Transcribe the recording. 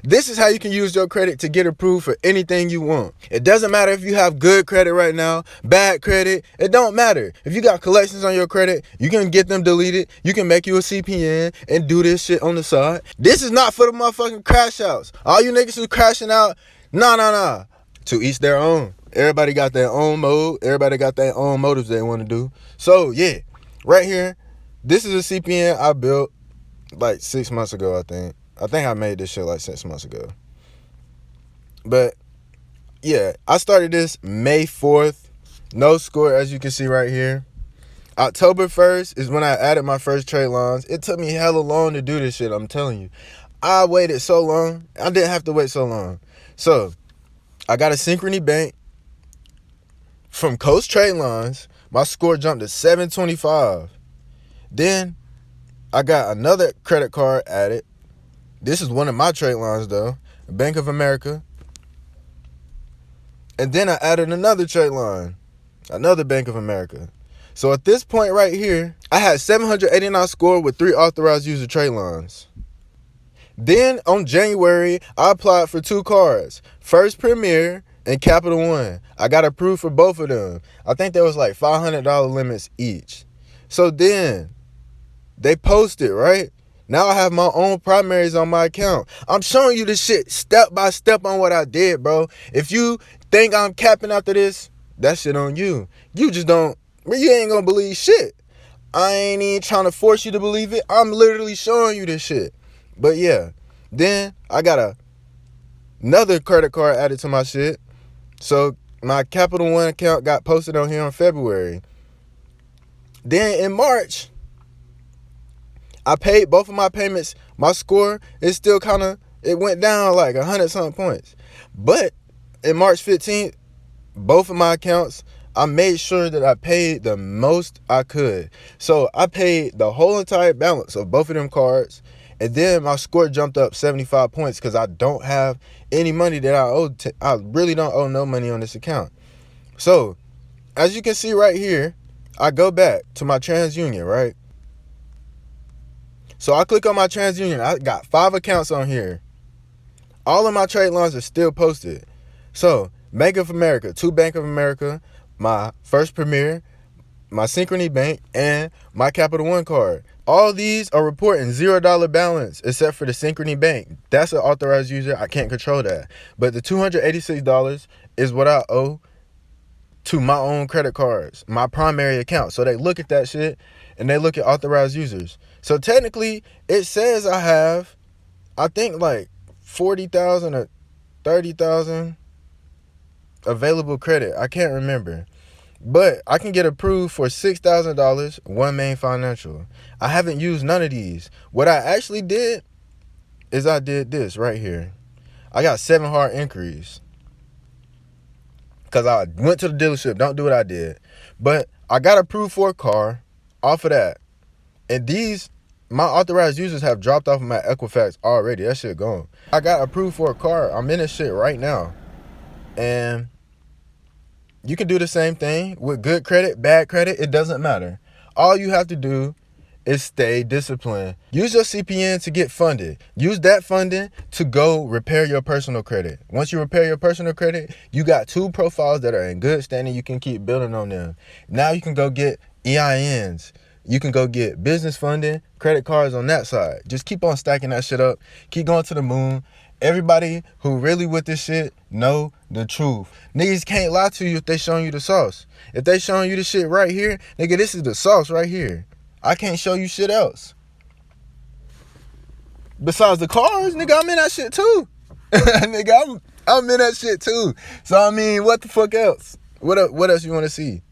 This is how you can use your credit to get approved for anything you want. It doesn't matter if you have good credit right now, bad credit. It don't matter. If you got collections on your credit, you can get them deleted. You can make you a CPN and do this shit on the side. This is not for the motherfucking crash outs. All you niggas who crashing out, nah. To each their own. Everybody got their own mode. Everybody got their own motives they want to do. So yeah, right here, this is a CPN I built like 6 months ago, I think. I think I made this shit like 6 months ago. But yeah, I started this May 4th. No score, as you can see right here. October 1st is when I added my first trade lines. It took me hella long to do this shit, I'm telling you. I waited so long. I didn't have to wait so long. So I got a Synchrony Bank from Coast Trade Lines. My score jumped to 725. Then I got another credit card added. This is one of my trade lines though, Bank of America. And then I added another trade line, another Bank of America. So at this point right here, I had 789 score with 3 authorized user trade lines. Then on January, I applied for 2 cards, First Premier and Capital One. I got approved for both of them. I think there was like $500 limits each. So then they posted, right? Now I have my own primaries on my account. I'm showing you this shit step by step on what I did, bro. If you think I'm capping after this, that shit on you. You just don't, you ain't gonna believe shit. I ain't even trying to force you to believe it. I'm literally showing you this shit. But yeah, then I got another credit card added to my shit. So my Capital One account got posted on here in February. Then in March, I paid both of my payments. My score is still it went down like 100-something points. But in March 15th, both of my accounts, I made sure that I paid the most I could. So I paid the whole entire balance of both of them cards. And then my score jumped up 75 points because I don't have any money that I owe. I really don't owe no money on this account. So as you can see right here, I go back to my TransUnion, right? So I click on my TransUnion. I got 5 accounts on here. All of my trade lines are still posted. So Bank of America, 2 Bank of America, my First Premier, my Synchrony Bank, and my Capital One card. All these are reporting $0 balance except for the Synchrony Bank. That's an authorized user. I can't control that. But the $286 is what I owe to my own credit cards, my primary account. So they look at that shit and they look at authorized users. So technically it says I have, I think like 40,000 or 30,000 available credit. I can't remember. But I can get approved for $6,000, One Main Financial. I haven't used none of these. What I actually did is I did this right here. I got 7 hard inquiries. Because I went to the dealership. Don't do what I did. But I got approved for a car off of that. And these, my authorized users have dropped off of my Equifax already. That shit gone. I got approved for a car. I'm in this shit right now. And you can do the same thing with good credit, bad credit. It doesn't matter. All you have to do is stay disciplined. Use your CPN to get funded. Use that funding to go repair your personal credit. Once you repair your personal credit, you got 2 profiles that are in good standing. You can keep building on them. Now you can go get EINs. You can go get business funding, credit cards on that side. Just keep on stacking that shit up. Keep going to the moon. Everybody who really with this shit know the truth. Niggas can't lie to you if they showing you the sauce. If they showing you the shit right here, nigga, this is the sauce right here. I can't show you shit else. Besides the cars, nigga, I'm in that shit too. Nigga, I'm in that shit too. So I mean, what the fuck else? What else you want to see?